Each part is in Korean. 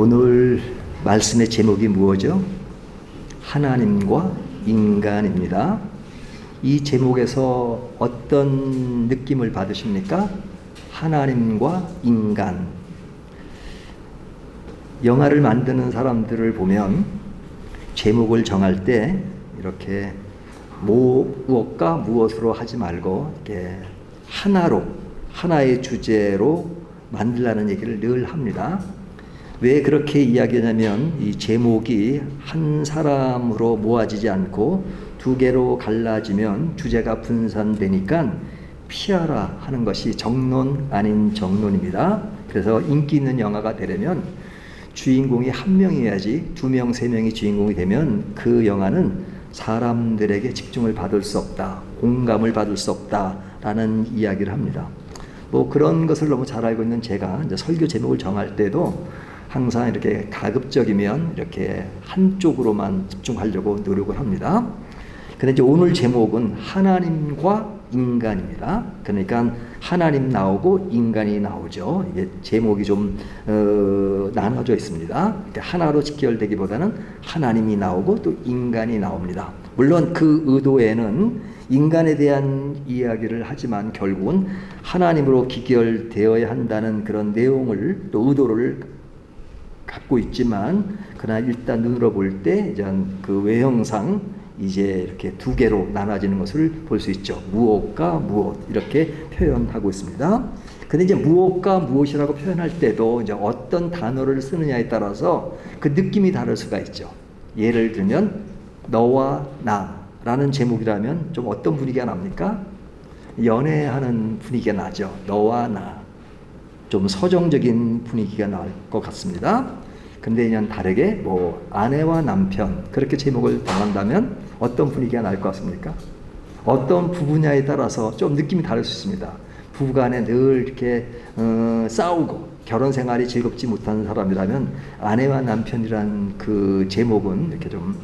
오늘 말씀의 제목이 무엇이죠? 하나님과 인간입니다. 이 제목에서 어떤 느낌을 받으십니까? 하나님과 인간. 영화를 만드는 사람들을 보면 제목을 정할 때 이렇게 무엇과 무엇으로 하지 말고 이렇게 하나의 주제로 만들라는 얘기를 늘 합니다. 왜 그렇게 이야기하냐면 이 제목이 한 사람으로 모아지지 않고 두 개로 갈라지면 주제가 분산되니까 피하라 하는 것이 정론 아닌 정론입니다. 그래서 인기 있는 영화가 되려면 주인공이 한 명이어야지 두 명, 세 명이 주인공이 되면 그 영화는 사람들에게 집중을 받을 수 없다, 공감을 받을 수 없다라는 이야기를 합니다. 뭐 그런 것을 너무 잘 알고 있는 제가 이제 설교 제목을 정할 때도 항상 이렇게 가급적이면 이렇게 한쪽으로만 집중하려고 노력을 합니다. 근데 이제 오늘 제목은 하나님과 인간입니다. 그러니까 하나님 나오고 인간이 나오죠. 이게 제목이 좀 나눠져 있습니다. 하나로 직결되기보다는 하나님이 나오고 또 인간이 나옵니다. 물론 그 의도에는 인간에 대한 이야기를 하지만 결국은 하나님으로 기결되어야 한다는 그런 내용을 또 의도를 갖고 있지만, 그러나 일단 눈으로 볼 때 이제 그 외형상 이제 이렇게 두 개로 나눠지는 것을 볼 수 있죠. 무엇과 무엇 이렇게 표현하고 있습니다. 근데 이제 무엇과 무엇이라고 표현할 때도 이제 어떤 단어를 쓰느냐에 따라서 그 느낌이 다를 수가 있죠. 예를 들면 너와 나라는 제목이라면 좀 어떤 분위기가 납니까? 연애하는 분위기가 나죠. 너와 나. 좀 서정적인 분위기가 날 것 같습니다. 근데 그냥 다르게 뭐 아내와 남편 그렇게 제목을 정한다면 어떤 분위기가 날 것 같습니까? 어떤 부부냐에 따라서 좀 느낌이 다를 수 있습니다. 부부간에 늘 이렇게 싸우고 결혼 생활이 즐겁지 못한 사람이라면 아내와 남편이란 그 제목은 이렇게 좀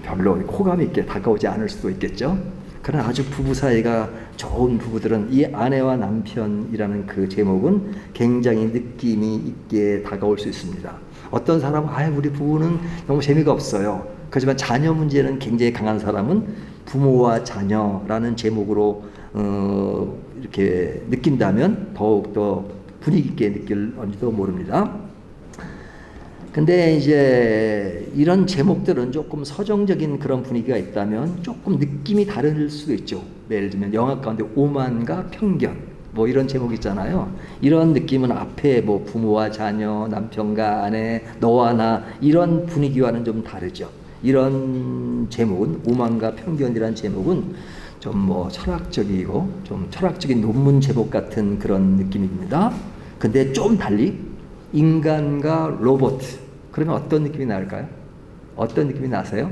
별로 호감 있게 다가오지 않을 수도 있겠죠. 그러나 아주 부부 사이가 좋은 부부들은 이 아내와 남편이라는 그 제목은 굉장히 느낌이 있게 다가올 수 있습니다. 어떤 사람은 우리 부부는 너무 재미가 없어요. 그렇지만 자녀 문제는 굉장히 강한 사람은 부모와 자녀라는 제목으로 이렇게 느낀다면 더욱더 분위기 있게 느낄런지도 모릅니다. 근데 이제 이런 제목들은 조금 서정적인 그런 분위기가 있다면 조금 느낌이 다를 수도 있죠. 예를 들면 영화 가운데 오만과 편견 뭐 이런 제목 있잖아요. 이런 느낌은 앞에 뭐 부모와 자녀, 남편과 아내, 너와 나 이런 분위기와는 좀 다르죠. 이런 제목은 오만과 편견이라는 제목은 좀 뭐 철학적이고 좀 철학적인 논문 제목 같은 그런 느낌입니다. 근데 좀 달리 인간과 로봇 그러면 어떤 느낌이 나을까요? 어떤 느낌이 나세요?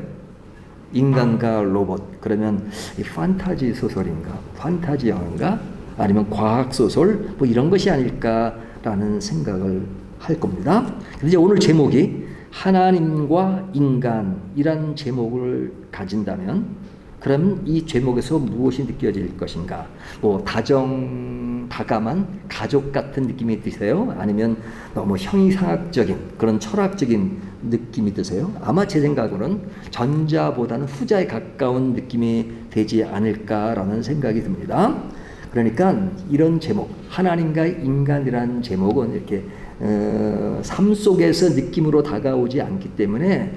인간과 로봇 그러면 이 판타지 소설인가? 판타지 영화인가? 아니면 과학 소설 뭐 이런 것이 아닐까라는 생각을 할 겁니다. 근데 이제 오늘 제목이 하나님과 인간이란 제목을 가진다면 그럼 이 제목에서 무엇이 느껴질 것인가? 뭐 다감한 가족 같은 느낌이 드세요? 아니면 너무 형이상학적인 그런 철학적인 느낌이 드세요? 아마 제 생각으로는 전자보다는 후자에 가까운 느낌이 되지 않을까라는 생각이 듭니다. 그러니까 이런 제목, 하나님과 인간이라는 제목은 이렇게 삶 속에서 느낌으로 다가오지 않기 때문에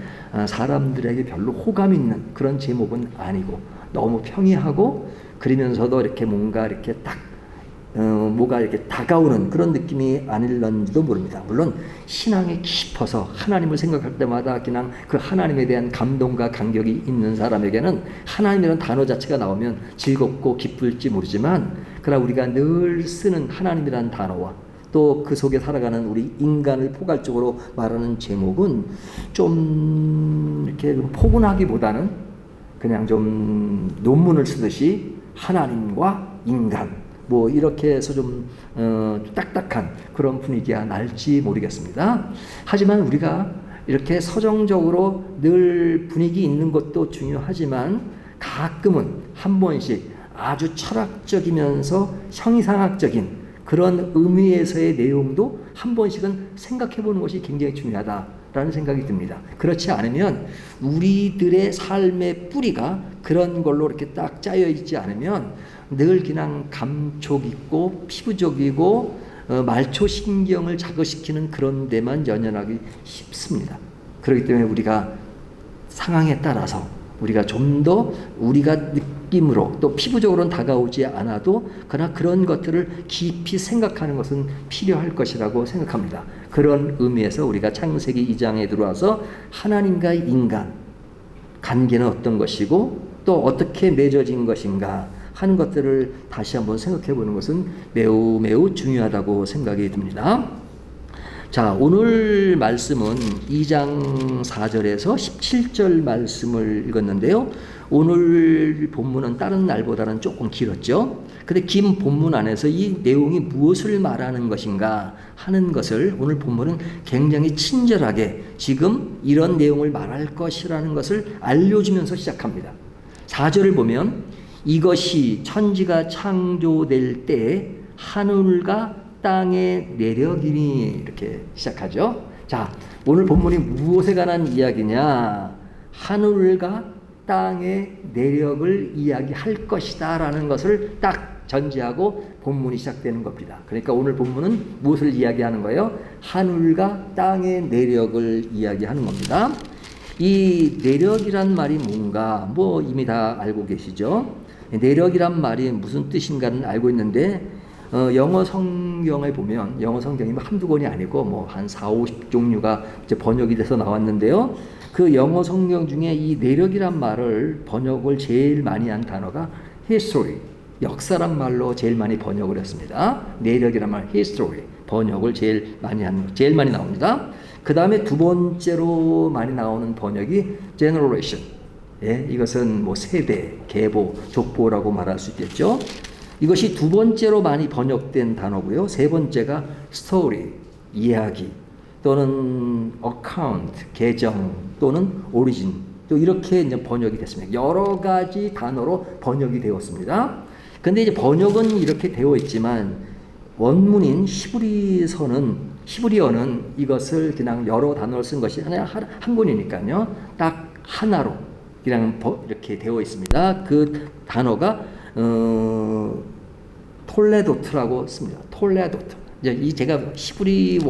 사람들에게 별로 호감 있는 그런 제목은 아니고 너무 평이하고 그러면서도 이렇게 뭔가 이렇게 뭐가 이렇게 다가오는 그런 느낌이 아닐런지도 모릅니다. 물론 신앙이 깊어서 하나님을 생각할 때마다 그냥 그 하나님에 대한 감동과 감격이 있는 사람에게는 하나님이라는 단어 자체가 나오면 즐겁고 기쁠지 모르지만 그러나 우리가 늘 쓰는 하나님이라는 단어와 또 그 속에 살아가는 우리 인간을 포괄적으로 말하는 제목은 좀 이렇게 포근하기보다는 그냥 좀 논문을 쓰듯이 하나님과 인간 뭐 이렇게 해서 좀 딱딱한 그런 분위기가 날지 모르겠습니다. 하지만 우리가 이렇게 서정적으로 늘 분위기 있는 것도 중요하지만 가끔은 한 번씩 아주 철학적이면서 형이상학적인 그런 의미에서의 내용도 한 번씩은 생각해 보는 것이 굉장히 중요하다라는 생각이 듭니다. 그렇지 않으면 우리들의 삶의 뿌리가 그런 걸로 이렇게 딱 짜여 있지 않으면 늘 그냥 감촉 있고 피부적이고 말초신경을 자극시키는 그런 데만 연연하기 쉽습니다. 그렇기 때문에 우리가 상황에 따라서 우리가 좀 더 우리가 느낌으로 또 피부적으로는 다가오지 않아도 그러나 그런 것들을 깊이 생각하는 것은 필요할 것이라고 생각합니다. 그런 의미에서 우리가 창세기 2장에 들어와서 하나님과 인간 관계는 어떤 것이고 또 어떻게 맺어진 것인가 하는 것들을 다시 한번 생각해 보는 것은 매우 매우 중요하다고 생각이 듭니다. 자, 오늘 말씀은 2장 4절에서 17절 말씀을 읽었는데요. 오늘 본문은 다른 날보다는 조금 길었죠. 근데 긴 본문 안에서 이 내용이 무엇을 말하는 것인가 하는 것을 오늘 본문은 굉장히 친절하게 지금 이런 내용을 말할 것이라는 것을 알려주면서 시작합니다. 4절을 보면 이것이 천지가 창조될 때 하늘과 땅의 내력이니 이렇게 시작하죠. 자, 오늘 본문이 무엇에 관한 이야기냐? 하늘과 땅의 내력을 이야기할 것이다 라는 것을 딱 전제하고 본문이 시작되는 겁니다. 그러니까 오늘 본문은 무엇을 이야기하는 거예요? 하늘과 땅의 내력을 이야기하는 겁니다. 이 내력이란 말이 뭔가 뭐 이미 다 알고 계시죠? 내력이란 말이 무슨 뜻인가는 알고 있는데 영어 성경에 보면 영어 성경이 한두 권이 아니고 뭐 한 4, 50종류가 이제 번역이 돼서 나왔는데요. 그 영어 성경 중에 이 내력이란 말을 번역을 제일 많이 한 단어가 history, 역사란 말로 제일 많이 번역을 했습니다. 내력이란 말 history 번역을 제일 많이 나옵니다. 그 다음에 두 번째로 많이 나오는 번역이 generation. 예, 이것은 뭐 세대, 계보, 족보라고 말할 수 있겠죠. 이것이 두 번째로 많이 번역된 단어고요. 세 번째가 story, 이야기 또는 account, 계정 또는 origin 또 이렇게 이제 번역이 됐습니다. 여러 가지 단어로 번역이 되었습니다. 근데 이제 번역은 이렇게 되어 있지만 원문인 히브리어는 이것을 그냥 여러 단어를 쓴 것이 아니라 한 권이니까요. 딱 하나로 그냥 이렇게 되어 있습니다. 그 단어가 톨레도트라고 씁니다. 톨레도트. 이제 이 제가 히브리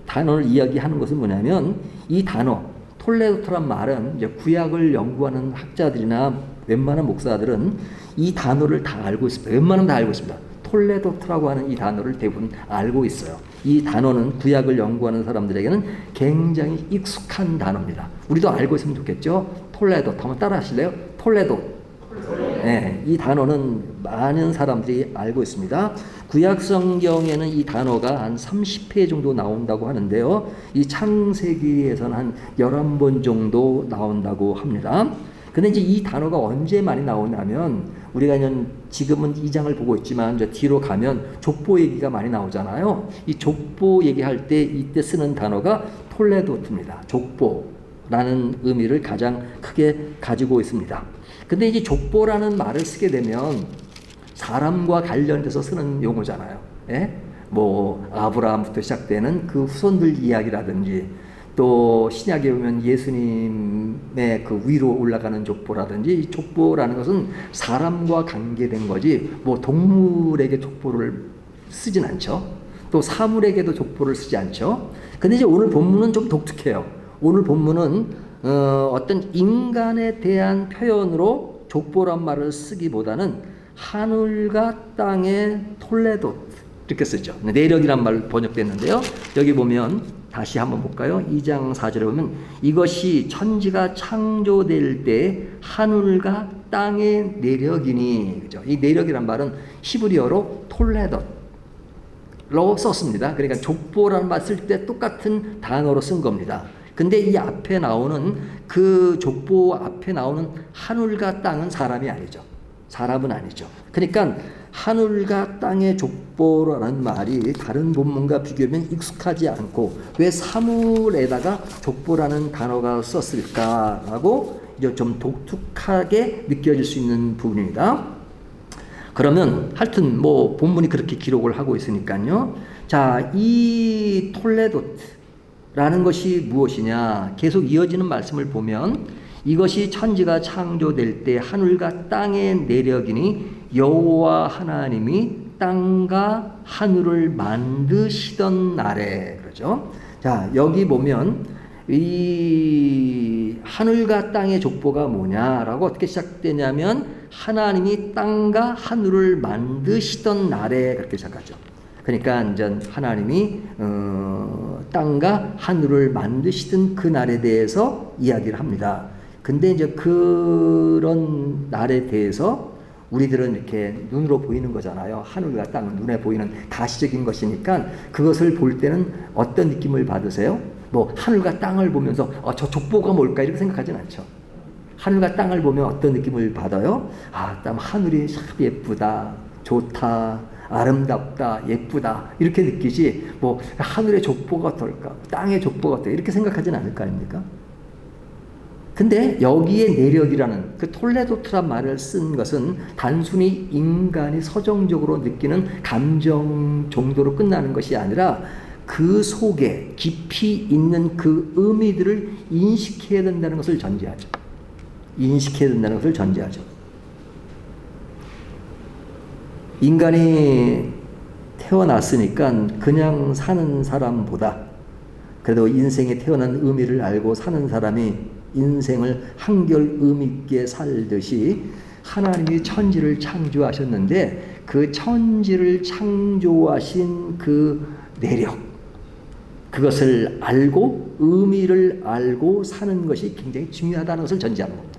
단어를 이야기하는 것은 뭐냐면 이 단어 톨레도트란 말은 이제 구약을 연구하는 학자들이나 웬만한 목사들은 이 단어를 다 알고 있습니다. 웬만하면 다 알고 있습니다. 톨레도트라고 하는 이 단어를 대부분 알고 있어요. 이 단어는 구약을 연구하는 사람들에게는 굉장히 익숙한 단어입니다. 우리도 알고 있으면 좋겠죠. 톨레도트 한번 따라 하실래요? 톨레도트. 네, 이 단어는 많은 사람들이 알고 있습니다. 구약 성경에는 이 단어가 한 30회 정도 나온다고 하는데요. 이 창세기에서는 한 11번 정도 나온다고 합니다. 근데 이제 이 단어가 언제 많이 나오냐면 우리가 지금은 2장을 보고 있지만 이제 뒤로 가면 족보 얘기가 많이 나오잖아요. 이 족보 얘기할 때 이때 쓰는 단어가 톨레도트입니다. 족보라는 의미를 가장 크게 가지고 있습니다. 근데 이제 족보라는 말을 쓰게 되면 사람과 관련돼서 쓰는 용어잖아요. 예? 뭐 아브라함부터 시작되는 그 후손들 이야기라든지 또 신약에 보면 예수님의 그 위로 올라가는 족보라든지 이 족보라는 것은 사람과 관계된 거지 뭐 동물에게 족보를 쓰진 않죠. 또 사물에게도 족보를 쓰지 않죠. 근데 이제 오늘 본문은 좀 독특해요. 오늘 본문은 어떤 인간에 대한 표현으로 족보란 말을 쓰기보다는 하늘과 땅의 톨레도트 이렇게 쓰죠. 내력이란 말 번역됐는데요. 여기 보면 다시 한번 볼까요? 2장 4절에 보면 이것이 천지가 창조될 때 하늘과 땅의 내력이니 그죠? 이 내력이란 말은 히브리어로 톨레도트로 썼습니다. 그러니까 족보라는 말 쓸 때 똑같은 단어로 쓴 겁니다. 근데 이 앞에 나오는 그 족보 앞에 나오는 하늘과 땅은 사람이 아니죠. 사람은 아니죠. 그러니까 하늘과 땅의 족보라는 말이 다른 본문과 비교하면 익숙하지 않고 왜 사물에다가 족보라는 단어가 썼을까라고 이제 좀 독특하게 느껴질 수 있는 부분입니다. 그러면 하여튼 뭐 본문이 그렇게 기록을 하고 있으니까요. 자, 이 톨레도트라는 것이 무엇이냐? 계속 이어지는 말씀을 보면 이것이 천지가 창조될 때 하늘과 땅의 내력이니 여호와 하나님이 땅과 하늘을 만드시던 날에, 그러죠. 자, 여기 보면 이 하늘과 땅의 족보가 뭐냐라고 어떻게 시작되냐면 하나님이 땅과 하늘을 만드시던 날에 그렇게 시작하죠. 그러니까 이제 하나님이 땅과 하늘을 만드시던 그 날에 대해서 이야기를 합니다. 근데 이제 그런 날에 대해서 우리들은 이렇게 눈으로 보이는 거잖아요. 하늘과 땅은 눈에 보이는 가시적인 것이니까 그것을 볼 때는 어떤 느낌을 받으세요? 뭐 하늘과 땅을 보면서 저 족보가 뭘까 이렇게 생각하진 않죠. 하늘과 땅을 보면 어떤 느낌을 받아요? 아, 땀 하늘이 참 예쁘다, 좋다, 아름답다, 예쁘다 이렇게 느끼지 뭐 하늘의 족보가 어떨까, 땅의 족보가 어떨까 이렇게 생각하진 않을 거 아닙니까? 근데 여기에 내력이라는 그 톨레도트란 말을 쓴 것은 단순히 인간이 서정적으로 느끼는 감정 정도로 끝나는 것이 아니라 그 속에 깊이 있는 그 의미들을 인식해야 된다는 것을 전제하죠. 인식해야 된다는 것을 전제하죠. 인간이 태어났으니까 그냥 사는 사람보다 그래도 인생에 태어난 의미를 알고 사는 사람이 인생을 한결 의미 있게 살듯이 하나님이 천지를 창조하셨는데 그 천지를 창조하신 그 내력, 그것을 알고 의미를 알고 사는 것이 굉장히 중요하다는 것을 전제하는 겁니다.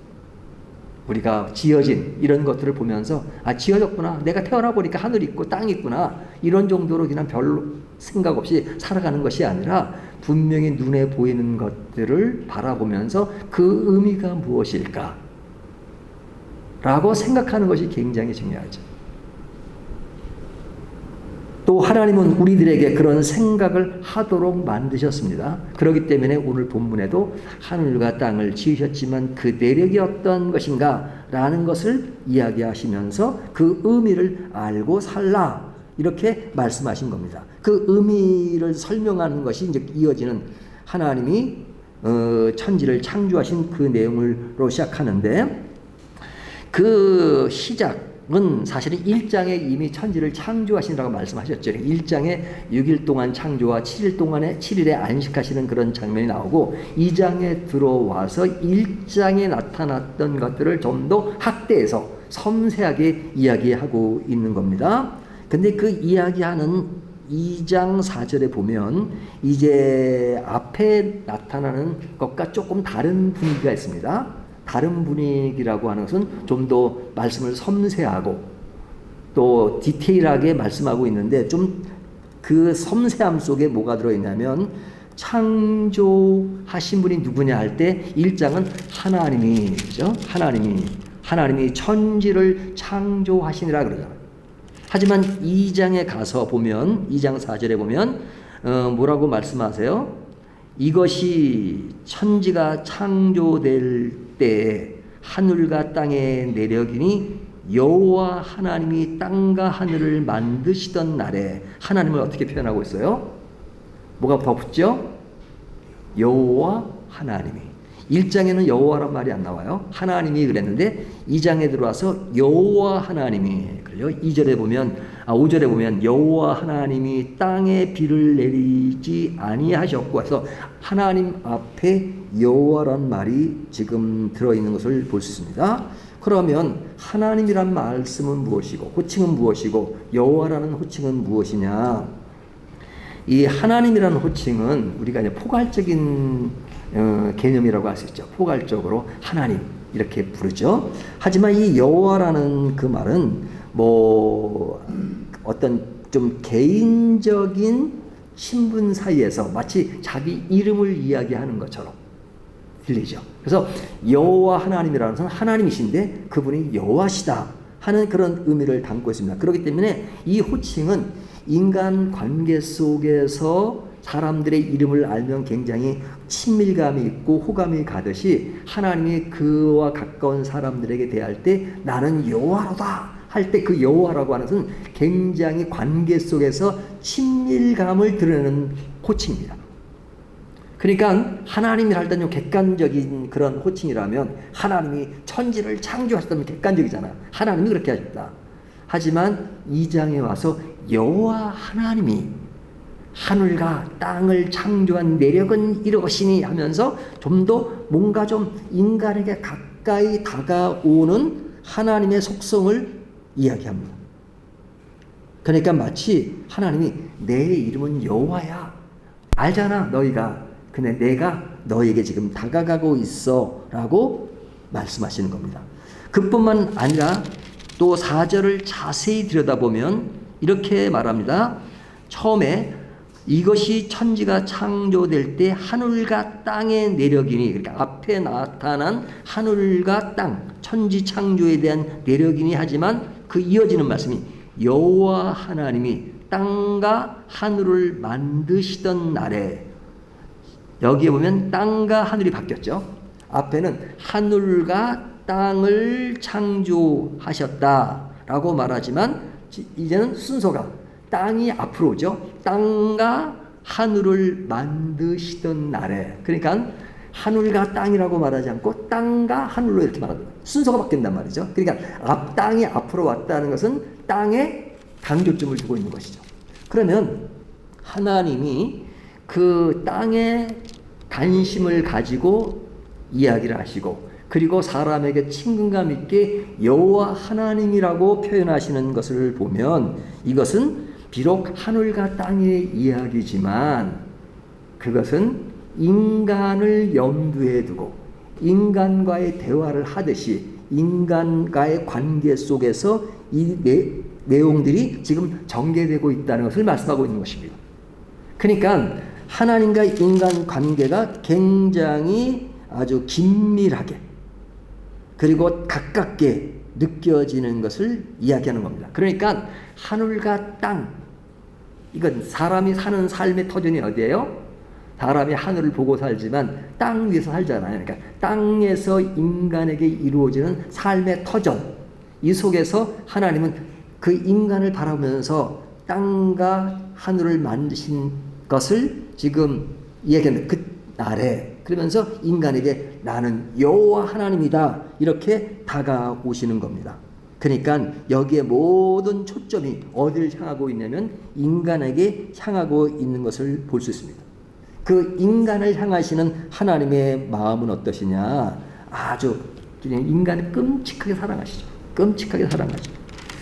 우리가 지어진 이런 것들을 보면서 아, 지어졌구나, 내가 태어나 보니까 하늘이 있고 땅이 있구나, 이런 정도로 그냥 별로 생각 없이 살아가는 것이 아니라 분명히 눈에 보이는 것들을 바라보면서 그 의미가 무엇일까 라고 생각하는 것이 굉장히 중요하죠. 또 하나님은 우리들에게 그런 생각을 하도록 만드셨습니다. 그렇기 때문에 오늘 본문에도 하늘과 땅을 지으셨지만 그 내력이 어떤 것인가 라는 것을 이야기하시면서 그 의미를 알고 살라 이렇게 말씀하신 겁니다. 그 의미를 설명하는 것이 이제 이어지는 하나님이 천지를 창조하신 그 내용으로 시작하는데 그 시작은 사실은 1장에 이미 천지를 창조하신다고 말씀하셨죠. 1장에 6일 동안 창조와 7일 동안에 7일에 안식하시는 그런 장면이 나오고 2장에 들어와서 1장에 나타났던 것들을 좀 더 확대해서 섬세하게 이야기하고 있는 겁니다. 근데 그 이야기하는 2장 4절에 보면 이제 앞에 나타나는 것과 조금 다른 분위기가 있습니다. 다른 분위기라고 하는 것은 좀 더 말씀을 섬세하고 또 디테일하게 말씀하고 있는데 좀 그 섬세함 속에 뭐가 들어있냐면 창조하신 분이 누구냐 할 때 1장은 하나님이, 그죠? 하나님이 천지를 창조하시니라 그러잖아요. 하지만 2장에 가서 보면 2장 4절에 보면 뭐라고 말씀하세요? 이것이 천지가 창조될 때에 하늘과 땅의 내력이니 여호와 하나님이 땅과 하늘을 만드시던 날에 하나님을 어떻게 표현하고 있어요? 뭐가 더 붙죠? 여호와 하나님이. 1장에는 여호와란 말이 안 나와요. 하나님이 그랬는데 2장에 들어와서 여호와 하나님이 그래요. 2절에 보면 5절에 보면 여호와 하나님이 땅에 비를 내리지 아니하셨고 해서 하나님 앞에 여호와란 말이 지금 들어있는 것을 볼 수 있습니다. 그러면 하나님이란 말씀은 무엇이고 호칭은 무엇이고 여호와라는 호칭은 무엇이냐? 이 하나님이라는 호칭은 우리가 이제 포괄적인 개념이라고 할 수 있죠. 포괄적으로 하나님 이렇게 부르죠. 하지만 이 여호와라는 그 말은 뭐 어떤 좀 개인적인 신분 사이에서 마치 자기 이름을 이야기하는 것처럼 들리죠. 그래서 여호와 하나님이라는 것은 하나님이신데 그분이 여호와시다 하는 그런 의미를 담고 있습니다. 그렇기 때문에 이 호칭은 인간 관계 속에서 사람들의 이름을 알면 굉장히 친밀감이 있고 호감이 가듯이 하나님이 그와 가까운 사람들에게 대할 때 나는 여호와로다 할 때 그 여호와라고 하는 것은 굉장히 관계 속에서 친밀감을 드러내는 호칭입니다. 그러니까 하나님이 할 때는 객관적인 그런 호칭이라면 하나님이 천지를 창조하셨다면 객관적이잖아요. 하나님이 그렇게 하셨다. 하지만 2장에 와서 여호와 하나님이 하늘과 땅을 창조한 내력은 이러시니 하면서 좀 더 뭔가 좀 인간에게 가까이 다가오는 하나님의 속성을 이야기합니다. 그러니까 마치 하나님이 내 이름은 여호와야. 알잖아 너희가. 근데 내가 너에게 지금 다가가고 있어 라고 말씀하시는 겁니다. 그뿐만 아니라 또 4절을 자세히 들여다보면 이렇게 말합니다. 처음에 이것이 천지가 창조될 때 하늘과 땅의 내력이니, 그러니까 앞에 나타난 하늘과 땅, 천지 창조에 대한 내력이니 하지만 그 이어지는 말씀이 여호와 하나님이 땅과 하늘을 만드시던 날에, 여기에 보면 땅과 하늘이 바뀌었죠. 앞에는 하늘과 땅을 창조하셨다라고 말하지만 이제는 순서가 땅이 앞으로 오죠. 땅과 하늘을 만드시던 날에, 그러니까 하늘과 땅이라고 말하지 않고 땅과 하늘로 이렇게 말합니다. 순서가 바뀐단 말이죠. 그러니까 땅이 앞으로 왔다는 것은 땅에 강조점을 두고 있는 것이죠. 그러면 하나님이 그 땅에 관심을 가지고 이야기를 하시고, 그리고 사람에게 친근감 있게 여호와 하나님이라고 표현하시는 것을 보면 이것은 비록 하늘과 땅의 이야기지만 그것은 인간을 염두에 두고 인간과의 대화를 하듯이 인간과의 관계 속에서 이 내용들이 지금 전개되고 있다는 것을 말씀하고 있는 것입니다. 그러니까 하나님과 인간 관계가 굉장히 아주 긴밀하게 그리고 가깝게 느껴지는 것을 이야기하는 겁니다. 그러니까 하늘과 땅, 이건 사람이 사는 삶의 터전이 어디예요? 사람이 하늘을 보고 살지만 땅 위에서 살잖아요. 그러니까 땅에서 인간에게 이루어지는 삶의 터전, 이 속에서 하나님은 그 인간을 바라보면서 땅과 하늘을 만드신 것을 지금 이야기하는 그 날에, 그러면서 인간에게 나는 여호와 하나님이다 이렇게 다가오시는 겁니다. 그러니까 여기에 모든 초점이 어디를 향하고 있냐면 인간에게 향하고 있는 것을 볼 수 있습니다. 그 인간을 향하시는 하나님의 마음은 어떠시냐? 아주 그냥 인간을 끔찍하게 사랑하시죠. 끔찍하게 사랑하시죠.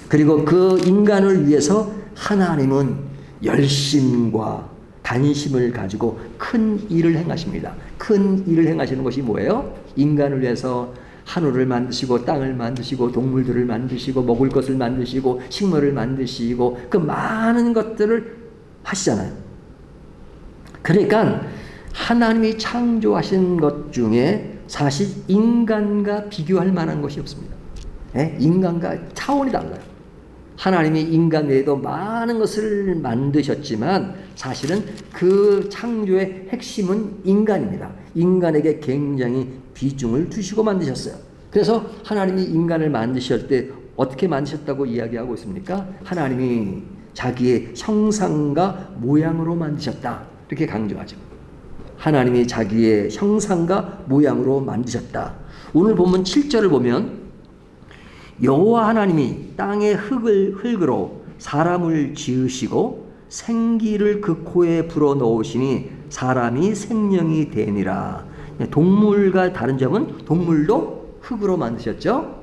그리고 그 인간을 위해서 하나님은 열심과 관심을 가지고 큰 일을 행하십니다. 큰 일을 행하시는 것이 뭐예요? 인간을 위해서 하늘을 만드시고 땅을 만드시고 동물들을 만드시고 먹을 것을 만드시고 식물을 만드시고 그 많은 것들을 하시잖아요. 그러니까 하나님이 창조하신 것 중에 사실 인간과 비교할 만한 것이 없습니다. 인간과 차원이 달라요. 하나님이 인간 외에도 많은 것을 만드셨지만 사실은 그 창조의 핵심은 인간입니다. 인간에게 굉장히 비중을 두시고 만드셨어요. 그래서 하나님이 인간을 만드실 때 어떻게 만드셨다고 이야기하고 있습니까? 하나님이 자기의 형상과 모양으로 만드셨다 이렇게 강조하죠. 하나님이 자기의 형상과 모양으로 만드셨다. 오늘 본문 7절을 보면 여호와 하나님이 땅의 흙으로 사람을 지으시고 생기를 그 코에 불어넣으시니 사람이 생명이 되니라. 동물과 다른 점은 동물도 흙으로 만드셨죠.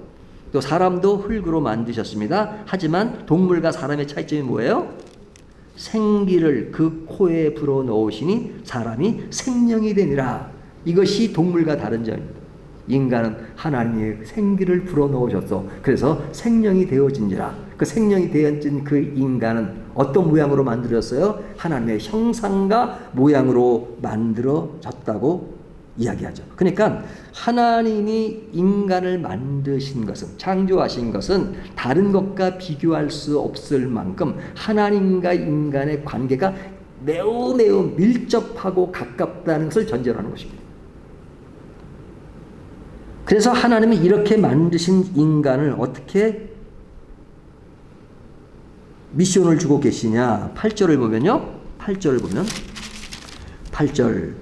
또 사람도 흙으로 만드셨습니다. 하지만 동물과 사람의 차이점이 뭐예요? 생기를 그 코에 불어넣으시니 사람이 생명이 되니라. 이것이 동물과 다른 점입니다. 인간은 하나님의 생기를 불어넣으셨어. 그래서 생명이 되어진지라. 그 생명이 되어진 그 인간은 어떤 모양으로 만들었어요? 하나님의 형상과 모양으로 만들어졌다고 이야기하죠. 그러니까 하나님이 인간을 만드신 것은, 창조하신 것은 다른 것과 비교할 수 없을 만큼 하나님과 인간의 관계가 매우 밀접하고 가깝다는 것을 전제로 하는 것입니다. 그래서 하나님이 이렇게 만드신 인간을 어떻게 미션을 주고 계시냐? 8절을 보면요. 8절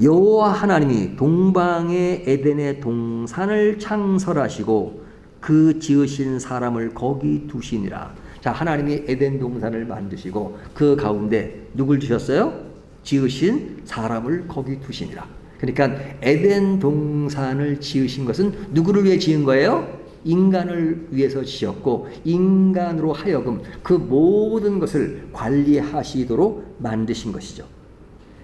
여호와 하나님이 동방의 에덴의 동산을 창설하시고 그 지으신 사람을 거기 두시니라. 자, 하나님이 에덴 동산을 만드시고 그 가운데 누굴 두셨어요? 지으신 사람을 거기 두시니라. 그러니까 에덴 동산을 지으신 것은 누구를 위해 지은 거예요? 인간을 위해서 지었고 인간으로 하여금 그 모든 것을 관리하시도록 만드신 것이죠.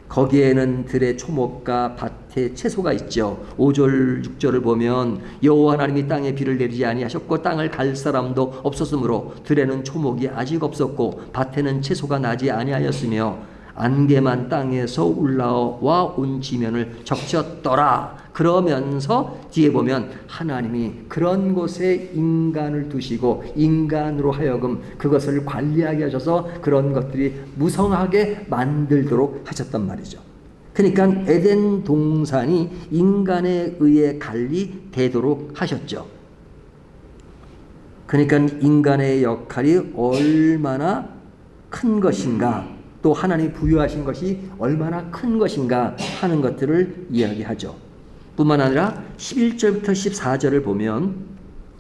거기에는 들의 초목과 밭의 채소가 있죠. 5절 6절을 보면 여호와 하나님이 땅에 비를 내리지 아니하셨고 땅을 갈 사람도 없었으므로 들에는 초목이 아직 없었고 밭에는 채소가 나지 아니하였으며 안개만 땅에서 올라와 온 지면을 적셨더라. 그러면서 뒤에 보면 하나님이 그런 곳에 인간을 두시고 인간으로 하여금 그것을 관리하게 하셔서 그런 것들이 무성하게 만들도록 하셨단 말이죠. 그러니까 에덴 동산이 인간에 의해 관리되도록 하셨죠. 그러니까 인간의 역할이 얼마나 큰 것인가, 또 하나님이 부여하신 것이 얼마나 큰 것인가 하는 것들을 이야기하죠. 뿐만 아니라 11절부터 14절을 보면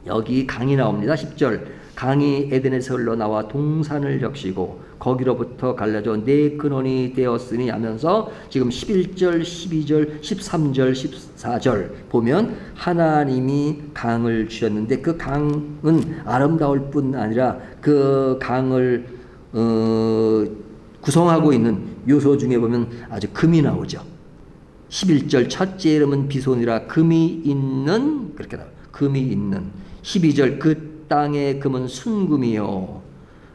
여기 강이 나옵니다. 10절 강이 에덴에서 흘러나와 동산을 적시고 거기로부터 갈라져 네 근원이 되었으니 하면서 지금 11절, 12절, 13절, 14절 보면 하나님이 강을 주셨는데 그 강은 아름다울 뿐 아니라 그 강을 구성하고 있는 요소 중에 보면 아주 금이 나오죠. 11절 첫째 이름은 비손이라 금이 있는, 그렇게 나와요. 금이 있는. 12절 그 땅의 금은 순금이요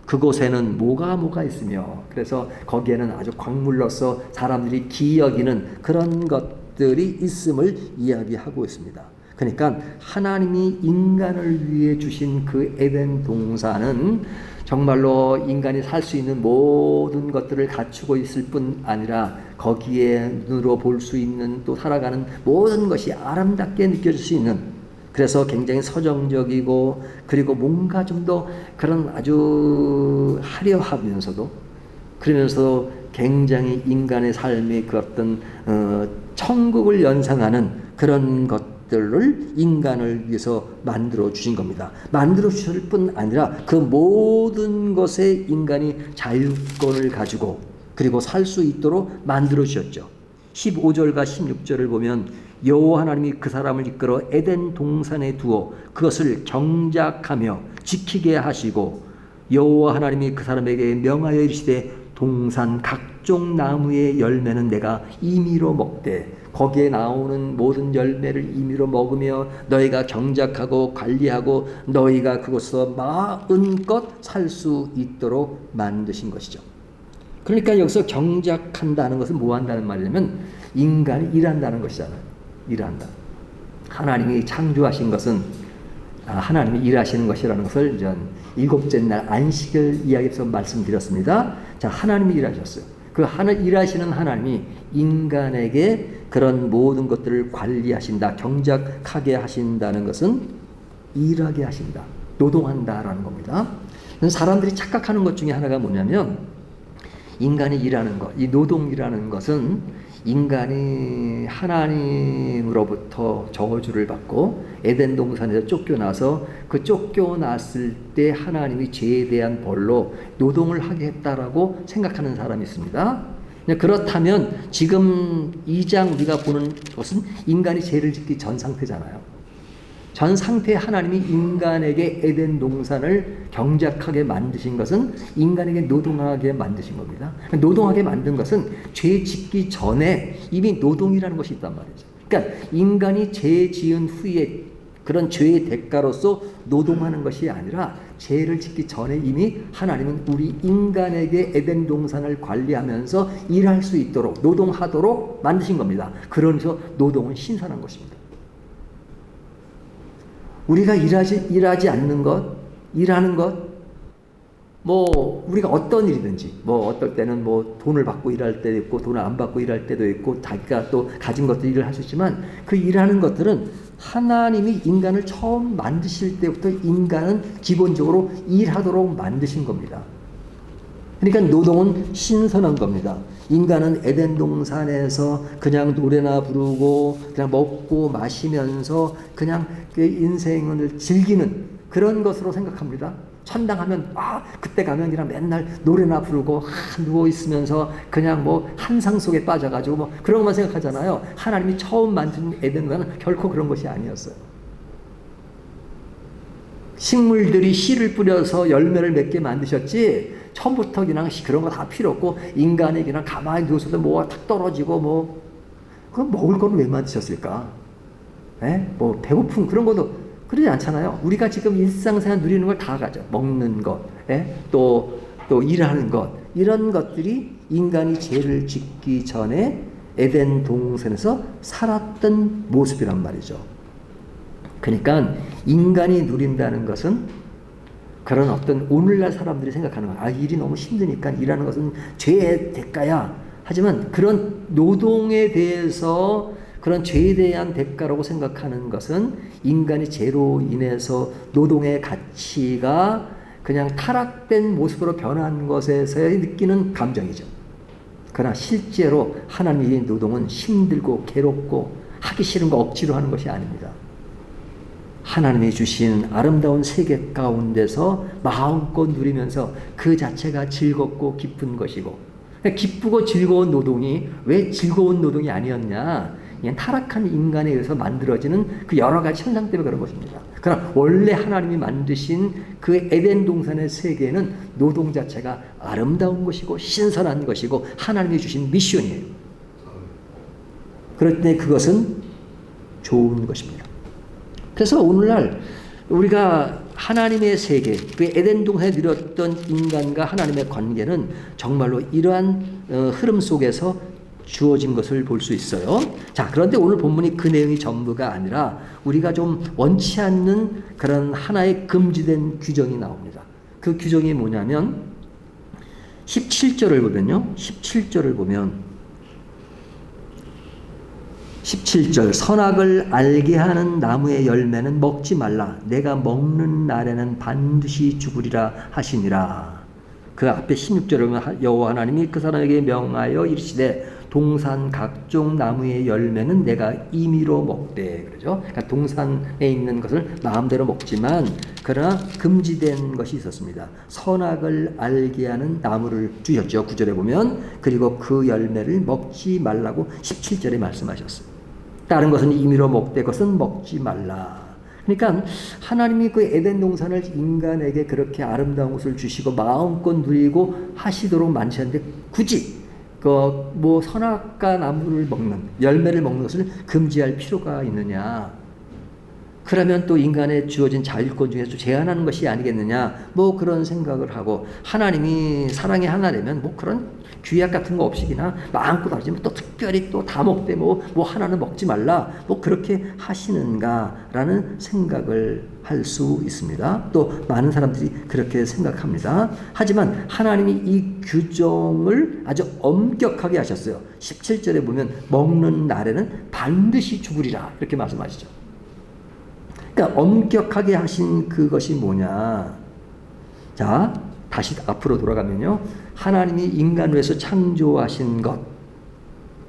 그곳에는 뭐가 있으며, 그래서 거기에는 아주 광물로서 사람들이 기여기는 그런 것들이 있음을 이야기하고 있습니다. 그러니까 하나님이 인간을 위해 주신 그 에덴 동산은 정말로 인간이 살 수 있는 모든 것들을 갖추고 있을 뿐 아니라 거기에 눈으로 볼 수 있는, 또 살아가는 모든 것이 아름답게 느껴질 수 있는, 그래서 굉장히 서정적이고 그리고 뭔가 좀 더 그런 아주 화려하면서도 그러면서 굉장히 인간의 삶의 그 어떤 천국을 연상하는 그런 것들을 인간을 위해서 만들어 주신 겁니다. 만들어 주실 뿐 아니라 그 모든 것에 인간이 자유권을 가지고 그리고 살 수 있도록 만들어 주셨죠. 15절과 16절을 보면 여호와 하나님이 그 사람을 이끌어 에덴 동산에 두어 그것을 경작하며 지키게 하시고 여호와 하나님이 그 사람에게 명하여 이르시되 동산 각종 나무의 열매는 내가 임의로 먹되 거기에 나오는 모든 열매를 임의로 먹으며 너희가 경작하고 관리하고 너희가 그곳에서 마음껏 살 수 있도록 만드신 것이죠. 그러니까 여기서 경작한다는 것은 뭐 한다는 말이냐면 인간이 일한다는 것이잖아요. 일한다. 하나님이 창조하신 것은 하나님이 일하시는 것이라는 것을 전 일곱째 날 안식을 이야기해서 말씀드렸습니다. 자, 하나님이 일하셨어요. 그 일하시는 하나님이 인간에게 그런 모든 것들을 관리하신다, 경작하게 하신다는 것은 일하게 하신다, 노동한다라는 겁니다. 사람들이 착각하는 것 중에 하나가 뭐냐면 인간이 일하는 것, 이 노동이라는 것은 인간이 하나님으로부터 저주를 받고 에덴 동산에서 쫓겨나서 그 쫓겨났을 때 하나님이 죄에 대한 벌로 노동을 하게 했다라고 생각하는 사람이 있습니다. 그렇다면 지금 2장 우리가 보는 것은 인간이 죄를 짓기 전 상태잖아요. 전 상태에 하나님이 인간에게 에덴 동산을 경작하게 만드신 것은 인간에게 노동하게 만드신 겁니다. 노동하게 만든 것은 죄 짓기 전에 이미 노동이라는 것이 있단 말이죠. 그러니까 인간이 죄 지은 후에 그런 죄의 대가로서 노동하는 것이 아니라 죄를 짓기 전에 이미 하나님은 우리 인간에게 에덴 동산을 관리하면서 일할 수 있도록 노동하도록 만드신 겁니다. 그러면서 노동은 신선한 것입니다. 우리가 일하지 않는 것, 일하는 것, 뭐 우리가 어떤 일이든지 뭐 어떨 때는 뭐 돈을 받고 일할 때도 있고 돈을 안 받고 일할 때도 있고 자기가 또 가진 것도 일을 할 수 있지만 그 일하는 것들은 하나님이 인간을 처음 만드실 때부터 인간은 기본적으로 일하도록 만드신 겁니다. 그러니까 노동은 신선한 겁니다. 인간은 에덴 동산에서 그냥 노래나 부르고 그냥 먹고 마시면서 그냥 그 인생을 즐기는 그런 것으로 생각합니다. 천당하면 그때 가면 그냥 맨날 노래나 부르고 누워 있으면서 그냥 뭐 한상 속에 빠져가지고 뭐 그런 것만 생각하잖아요. 하나님이 처음 만든 에덴은 결코 그런 것이 아니었어요. 식물들이 씨를 뿌려서 열매를 맺게 만드셨지 처음부터 그냥 그런 거 다 필요 없고 인간이 그냥 가만히 누워서도 뭐가 탁 떨어지고 뭐 그럼 먹을 거는 왜 만드셨을까? 뭐 배고픔 그런 것도 그러지 않잖아요. 우리가 지금 일상생활 누리는 걸 다 가져. 먹는 것, 또 일하는 것 이런 것들이 인간이 죄를 짓기 전에 에덴 동산에서 살았던 모습이란 말이죠. 그러니까 인간이 누린다는 것은 그런 어떤 오늘날 사람들이 생각하는 거, 일이 너무 힘드니까 일하는 것은 죄의 대가야. 하지만 그런 노동에 대해서 그런 죄에 대한 대가라고 생각하는 것은 인간이 죄로 인해서 노동의 가치가 그냥 타락된 모습으로 변한 것에서 느끼는 감정이죠. 그러나 실제로 하나님의 노동은 힘들고 괴롭고 하기 싫은 거 억지로 하는 것이 아닙니다. 하나님이 주신 아름다운 세계 가운데서 마음껏 누리면서 그 자체가 즐겁고 기쁜 것이고, 기쁘고 즐거운 노동이 왜 즐거운 노동이 아니었냐? 그냥 타락한 인간에 의해서 만들어지는 그 여러 가지 현상 때문에 그런 것입니다. 그러나 원래 하나님이 만드신 그 에덴 동산의 세계는 노동 자체가 아름다운 것이고 신선한 것이고 하나님이 주신 미션이에요. 그럴 때 그것은 좋은 것입니다. 그래서 오늘날 우리가 하나님의 세계, 그 에덴 동산에 누렸던 인간과 하나님의 관계는 정말로 이러한 흐름 속에서 주어진 것을 볼 수 있어요. 자, 그런데 오늘 본문이 그 내용이 전부가 아니라 우리가 좀 원치 않는 그런 하나의 금지된 규정이 나옵니다. 그 규정이 뭐냐면 17절을 보면요. 17절을 보면 17절 선악을 알게 하는 나무의 열매는 먹지 말라. 내가 먹는 날에는 반드시 죽으리라 하시니라. 그 앞에 16절에 보면 여호와 하나님이 그 사람에게 명하여 이르시되 동산 각종 나무의 열매는 내가 임의로 먹되. 그러죠. 그러니까 동산에 있는 것을 마음대로 먹지만 그러나 금지된 것이 있었습니다. 선악을 알게 하는 나무를 주셨죠. 9절에 보면. 그리고 그 열매를 먹지 말라고 17절에 말씀하셨어요. 다른 것은 임의로 먹되 것은 먹지 말라. 그러니까 하나님이 그 에덴 동산을 인간에게 그렇게 아름다운 것을 주시고 마음껏 누리고 하시도록 만드셨는데 굳이 뭐 선악과 나무를 먹는 열매를 먹는 것을 금지할 필요가 있느냐? 그러면 또 인간에 주어진 자율권 중에서 제한하는 것이 아니겠느냐? 뭐 그런 생각을 하고 하나님이 사랑의 하나라면 뭐 그런 규약 같은 거 없이 그냥 마음껏 하지만 또 특별히 또 다 먹되 뭐 하나는 먹지 말라 뭐 그렇게 하시는가라는 생각을 할 수 있습니다. 또 많은 사람들이 그렇게 생각합니다. 하지만 하나님이 이 규정을 아주 엄격하게 하셨어요. 17절에 보면 먹는 날에는 반드시 죽으리라 이렇게 말씀하시죠. 그러니까 엄격하게 하신 그것이 뭐냐? 자, 다시 앞으로 돌아가면요. 하나님이 인간을 위해서 창조하신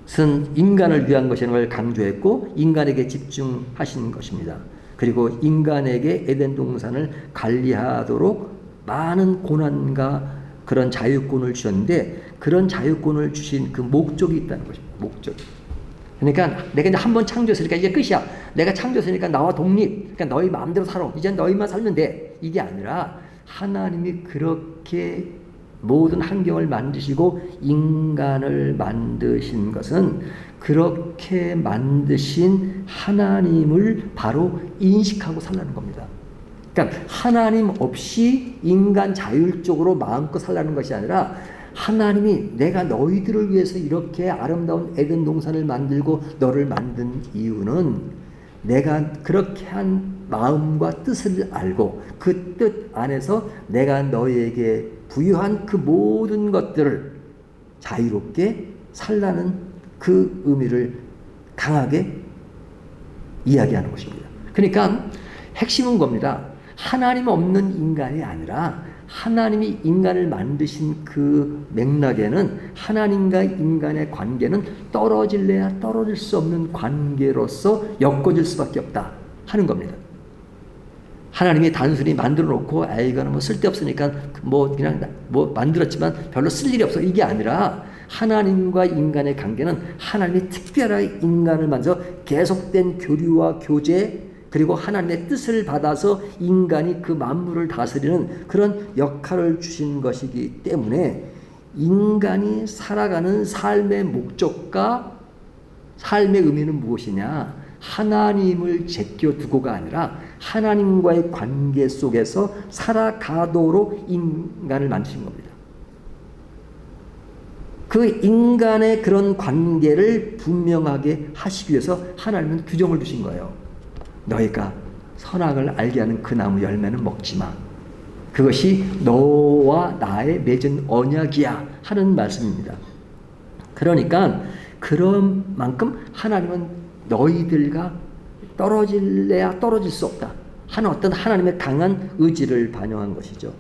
것은 인간을 위한 것이라는 걸 강조했고 인간에게 집중하신 것입니다. 그리고 인간에게 에덴 동산을 관리하도록 많은 고난과 그런 자유권을 주셨는데 그런 자유권을 주신 그 목적이 있다는 것입니다. 목적. 그러니까 내가 이제 한번 창조했으니까 이제 끝이야. 내가 창조했으니까 나와 독립. 그러니까 너희 마음대로 살아. 이제 너희만 살면 돼. 이게 아니라 하나님이 그렇게 모든 환경을 만드시고 인간을 만드신 것은 그렇게 만드신 하나님을 바로 인식하고 살라는 겁니다. 그러니까 하나님 없이 인간 자율적으로 마음껏 살라는 것이 아니라 하나님이 내가 너희들을 위해서 이렇게 아름다운 에덴 동산을 만들고 너를 만든 이유는 내가 그렇게 한 마음과 뜻을 알고 그 뜻 안에서 내가 너희에게 부여한 그 모든 것들을 자유롭게 살라는 그 의미를 강하게 이야기하는 것입니다. 그러니까 핵심은 겁니다. 하나님 없는 인간이 아니라 하나님이 인간을 만드신 그 맥락에는 하나님과 인간의 관계는 떨어질래야 떨어질 수 없는 관계로서 엮어질 수밖에 없다 하는 겁니다. 하나님이 단순히 만들어 놓고 이거는 뭐 쓸데없으니까 뭐 그냥 뭐 만들었지만 별로 쓸 일이 없어 이게 아니라 하나님과 인간의 관계는 하나님이 특별하게 인간을 만져 계속된 교류와 교제 그리고 하나님의 뜻을 받아서 인간이 그 만물을 다스리는 그런 역할을 주신 것이기 때문에 인간이 살아가는 삶의 목적과 삶의 의미는 무엇이냐? 하나님을 제껴두고가 아니라 하나님과의 관계 속에서 살아가도록 인간을 만드신 겁니다. 그 인간의 그런 관계를 분명하게 하시기 위해서 하나님은 규정을 두신 거예요. 너희가 선악을 알게 하는 그 나무 열매는 먹지 마. 그것이 너와 나의 맺은 언약이야 하는 말씀입니다. 그러니까 그런 만큼 하나님은 너희들과 떨어질래야 떨어질 수 없다 하는 어떤 하나님의 강한 의지를 반영한 것이죠.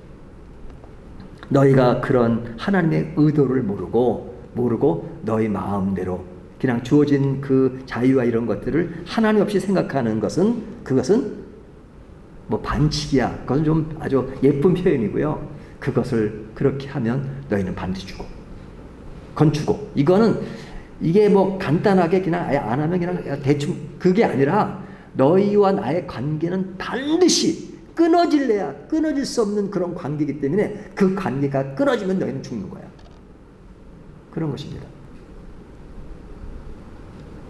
너희가 그런 하나님의 의도를 모르고 너희 마음대로 그냥 주어진 그 자유와 이런 것들을 하나님 없이 생각하는 그것은 뭐 반칙이야. 그것은 좀 아주 예쁜 표현이고요. 그것을 그렇게 하면 너희는 반드시 죽어. 그건 죽어. 이게 뭐 간단하게 그냥 아예 안 하면 그냥 대충 그게 아니라 너희와 나의 관계는 반드시 끊어질래야 끊어질 수 없는 그런 관계이기 때문에 그 관계가 끊어지면 너희는 죽는 거야. 그런 것입니다.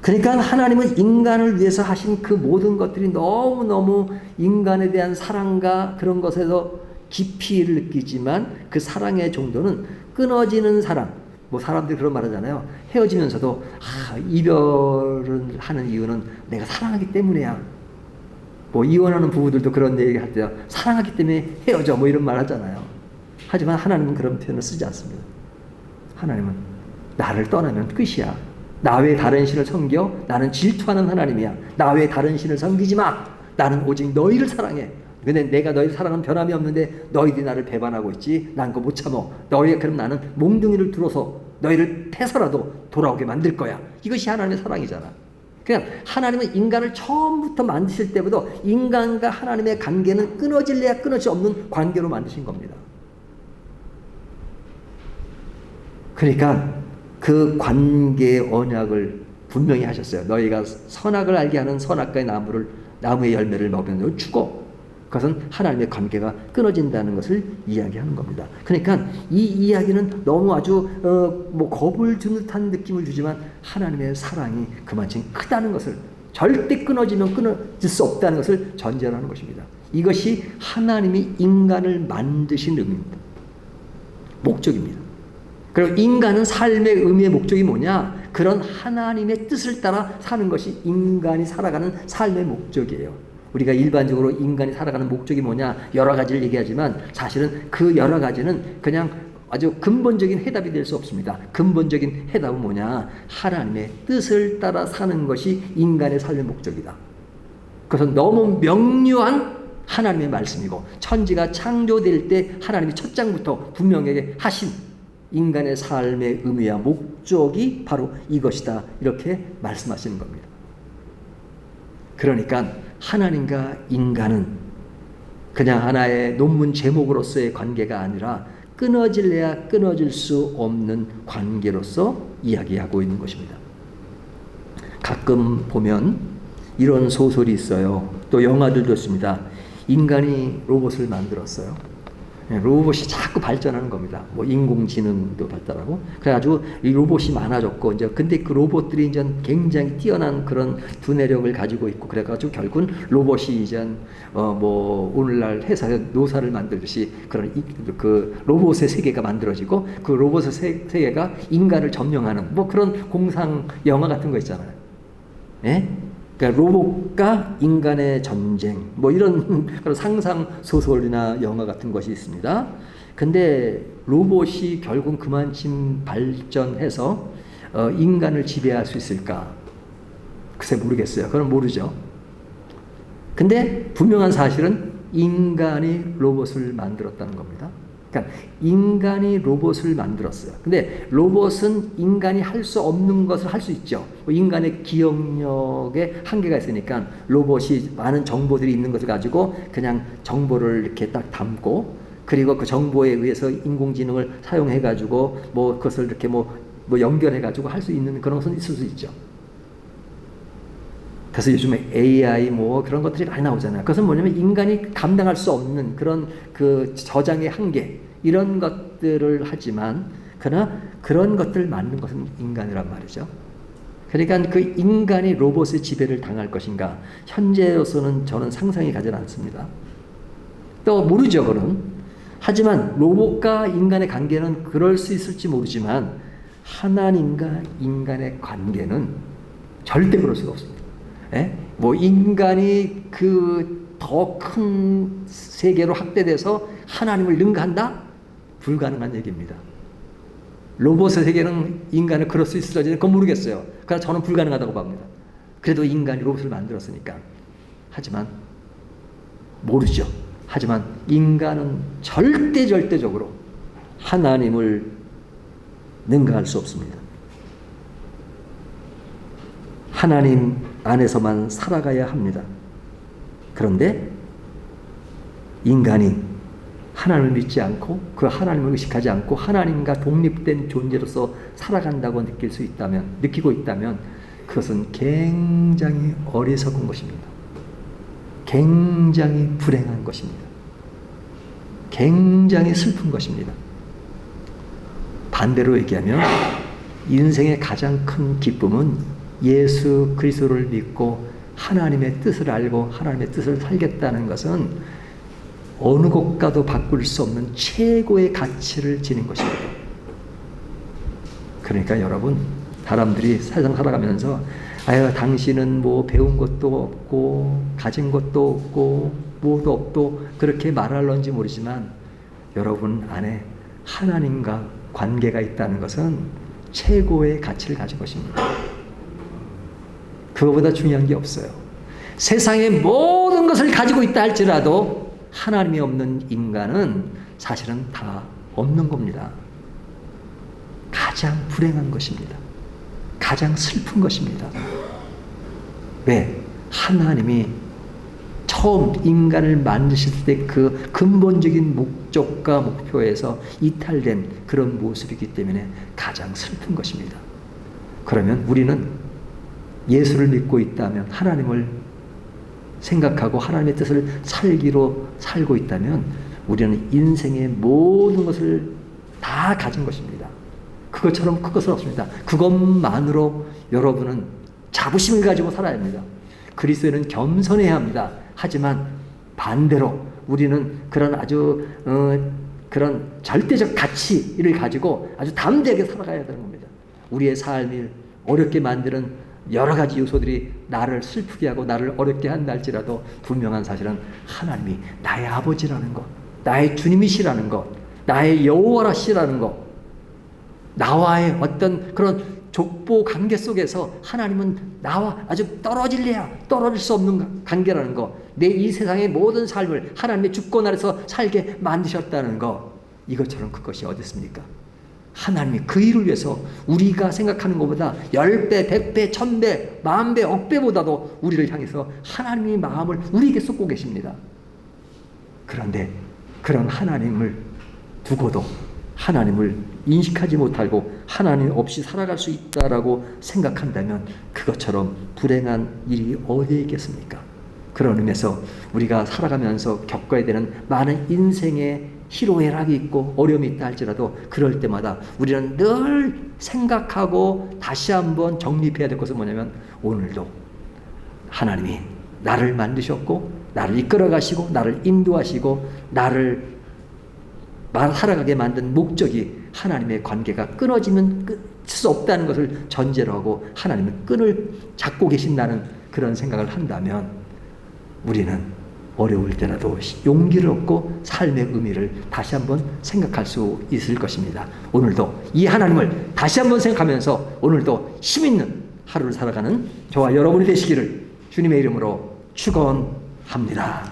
그러니까 하나님은 인간을 위해서 하신 그 모든 것들이 너무너무 인간에 대한 사랑과 그런 것에서 깊이를 느끼지만 그 사랑의 정도는 끊어지는 사랑. 뭐 사람들이 그런 말 하잖아요. 헤어지면서도 이별을 하는 이유는 내가 사랑하기 때문이야. 뭐 이혼하는 부부들도 그런 얘기 할 때 사랑하기 때문에 헤어져 뭐 이런 말 하잖아요. 하지만 하나님은 그런 표현을 쓰지 않습니다. 하나님은 나를 떠나면 끝이야. 나 외에 다른 신을 섬겨? 나는 질투하는 하나님이야. 나 외에 다른 신을 섬기지 마. 나는 오직 너희를 사랑해. 근데 내가 너희를 사랑은 변함이 없는데 너희들이 나를 배반하고 있지. 난 그거 못 참어. 그럼 나는 몽둥이를 들어서 너희를 패서라도 돌아오게 만들 거야. 이것이 하나님의 사랑이잖아. 그냥 하나님은 인간을 처음부터 만드실 때부터 인간과 하나님의 관계는 끊어질래야 끊어질 수 없는 관계로 만드신 겁니다. 그러니까 그 관계의 언약을 분명히 하셨어요. 너희가 선악을 알게 하는 선악과의 나무의 열매를 먹으면 너 죽어. 그것은 하나님의 관계가 끊어진다는 것을 이야기하는 겁니다. 그러니까 이 이야기는 너무 아주 뭐 겁을 주는 듯한 느낌을 주지만 하나님의 사랑이 그만큼 크다는 것을 절대 끊어지면 끊어질 수 없다는 것을 전제하는 것입니다. 이것이 하나님이 인간을 만드신 의미입니다. 목적입니다. 그리고 인간은 삶의 의미의 목적이 뭐냐? 그런 하나님의 뜻을 따라 사는 것이 인간이 살아가는 삶의 목적이에요. 우리가 일반적으로 인간이 살아가는 목적이 뭐냐 여러 가지를 얘기하지만 사실은 그 여러 가지는 그냥 아주 근본적인 해답이 될 수 없습니다. 근본적인 해답은 뭐냐? 하나님의 뜻을 따라 사는 것이 인간의 삶의 목적이다. 그것은 너무 명료한 하나님의 말씀이고 천지가 창조될 때 하나님이 첫 장부터 분명하게 하신 인간의 삶의 의미와 목적이 바로 이것이다. 이렇게 말씀하시는 겁니다. 그러니까 하나님과 인간은 그냥 하나의 논문 제목으로서의 관계가 아니라 끊어질래야 끊어질 수 없는 관계로서 이야기하고 있는 것입니다. 가끔 보면 이런 소설이 있어요. 또 영화들도 있습니다. 인간이 로봇을 만들었어요. 로봇이 자꾸 발전하는 겁니다. 뭐 인공지능도 발달하고 그래가지고 이 로봇이 많아졌고 근데 그 로봇들이 이제 굉장히 뛰어난 그런 두뇌력을 가지고 있고 그래가지고 결국은 로봇이 이제 뭐 오늘날 회사에 노사를 만들듯이 그런 그 로봇의 세계가 만들어지고 그 로봇의 세계가 인간을 점령하는 뭐 그런 공상 영화 같은 거 있잖아요. 예? 그러니까 로봇과 인간의 전쟁, 뭐 이런 그런 상상 소설이나 영화 같은 것이 있습니다. 근데 로봇이 결국 그만큼 발전해서 인간을 지배할 수 있을까? 글쎄 모르겠어요. 그건 모르죠. 근데 분명한 사실은 인간이 로봇을 만들었다는 겁니다. 그러니까 인간이 로봇을 만들었어요. 근데 로봇은 인간이 할 수 없는 것을 할 수 있죠. 인간의 기억력에 한계가 있으니까 로봇이 많은 정보들이 있는 것을 가지고 그냥 정보를 이렇게 딱 담고, 그리고 그 정보에 의해서 인공지능을 사용해 가지고 뭐 그것을 이렇게 뭐 연결해 가지고 할 수 있는 그런 것은 있을 수 있죠. 그래서 요즘에 AI 뭐 그런 것들이 많이 나오잖아요. 그것은 뭐냐면 인간이 감당할 수 없는 그런 그 저장의 한계, 이런 것들을 하지만, 그러나 그런 것들을 만든 것은 인간이란 말이죠. 그러니까 그 인간이 로봇의 지배를 당할 것인가, 현재로서는 저는 상상이 가지 않습니다. 또 모르죠, 그는. 하지만 로봇과 인간의 관계는 그럴 수 있을지 모르지만 하나님과 인간의 관계는 절대 그럴 수가 없습니다. 예? 뭐 인간이 그 더 큰 세계로 확대돼서 하나님을 능가한다? 불가능한 얘기입니다. 로봇의 세계는 인간을 그럴 수 있을지 그건 모르겠어요. 그러나 저는 불가능하다고 봅니다. 그래도 인간이 로봇을 만들었으니까. 하지만 모르죠. 하지만 인간은 절대적으로 하나님을 능가할 수 없습니다. 하나님 안에서만 살아가야 합니다. 그런데 인간이 하나님을 믿지 않고 그 하나님을 의식하지 않고 하나님과 독립된 존재로서 살아간다고 느끼고 있다면 그것은 굉장히 어리석은 것입니다. 굉장히 불행한 것입니다. 굉장히 슬픈 것입니다. 반대로 얘기하면 인생의 가장 큰 기쁨은 예수 그리스도를 믿고 하나님의 뜻을 알고 하나님의 뜻을 살겠다는 것은 어느 것과도 바꿀 수 없는 최고의 가치를 지닌 것입니다. 그러니까 여러분, 사람들이 세상 살아가면서 아유 당신은 뭐 배운 것도 없고 가진 것도 없고 뭐도 없고 그렇게 말할런지 모르지만 여러분 안에 하나님과 관계가 있다는 것은 최고의 가치를 가진 것입니다. 그거보다 중요한 게 없어요. 세상의 모든 것을 가지고 있다 할지라도 하나님이 없는 인간은 사실은 다 없는 겁니다. 가장 불행한 것입니다. 가장 슬픈 것입니다. 왜? 하나님이 처음 인간을 만드실 때 그 근본적인 목적과 목표에서 이탈된 그런 모습이기 때문에 가장 슬픈 것입니다. 그러면 우리는 예수를 믿고 있다면, 하나님을 생각하고 하나님의 뜻을 살기로 살고 있다면 우리는 인생의 모든 것을 다 가진 것입니다. 그것처럼 큰 것은 없습니다. 그것만으로 여러분은 자부심을 가지고 살아야 합니다. 그리스도인은 겸손해야 합니다. 하지만 반대로 우리는 그런 아주 그런 절대적 가치를 가지고 아주 담대하게 살아가야 되는 겁니다. 우리의 삶을 어렵게 만드는 여러 가지 요소들이 나를 슬프게 하고 나를 어렵게 한다 할지라도 분명한 사실은 하나님이 나의 아버지라는 것, 나의 주님이시라는 것, 나의 여호와시라는 것, 나와의 어떤 그런 족보 관계 속에서 하나님은 나와 아주 떨어질 수 없는 관계라는 것, 내 이 세상의 모든 삶을 하나님의 주권 아래서 살게 만드셨다는 것, 이것처럼 그것이 어디 있습니까? 하나님이 그 일을 위해서 우리가 생각하는 것보다 10배, 100배, 1000배, 10,000배, 억배보다도 우리를 향해서 하나님의 마음을 우리에게 쏟고 계십니다. 그런데 그런 하나님을 두고도 하나님을 인식하지 못하고 하나님 없이 살아갈 수 있다라고 생각한다면 그것처럼 불행한 일이 어디에 있겠습니까? 그런 의미에서 우리가 살아가면서 겪어야 되는 많은 인생의 희롱애락이 있고 어려움이 있다 할지라도 그럴 때마다 우리는 늘 생각하고 다시 한번 정립해야 될 것은 뭐냐면 오늘도 하나님이 나를 만드셨고 나를 이끌어 가시고 나를 인도하시고 나를 살아가게 만든 목적이 하나님의 관계가 끊어지면 끊을 수 없다는 것을 전제로 하고 하나님은 끈을 잡고 계신다는 그런 생각을 한다면 우리는 어려울 때라도 용기를 얻고 삶의 의미를 다시 한번 생각할 수 있을 것입니다. 오늘도 이 하나님을 다시 한번 생각하면서 오늘도 힘있는 하루를 살아가는 저와 여러분이 되시기를 주님의 이름으로 축원합니다.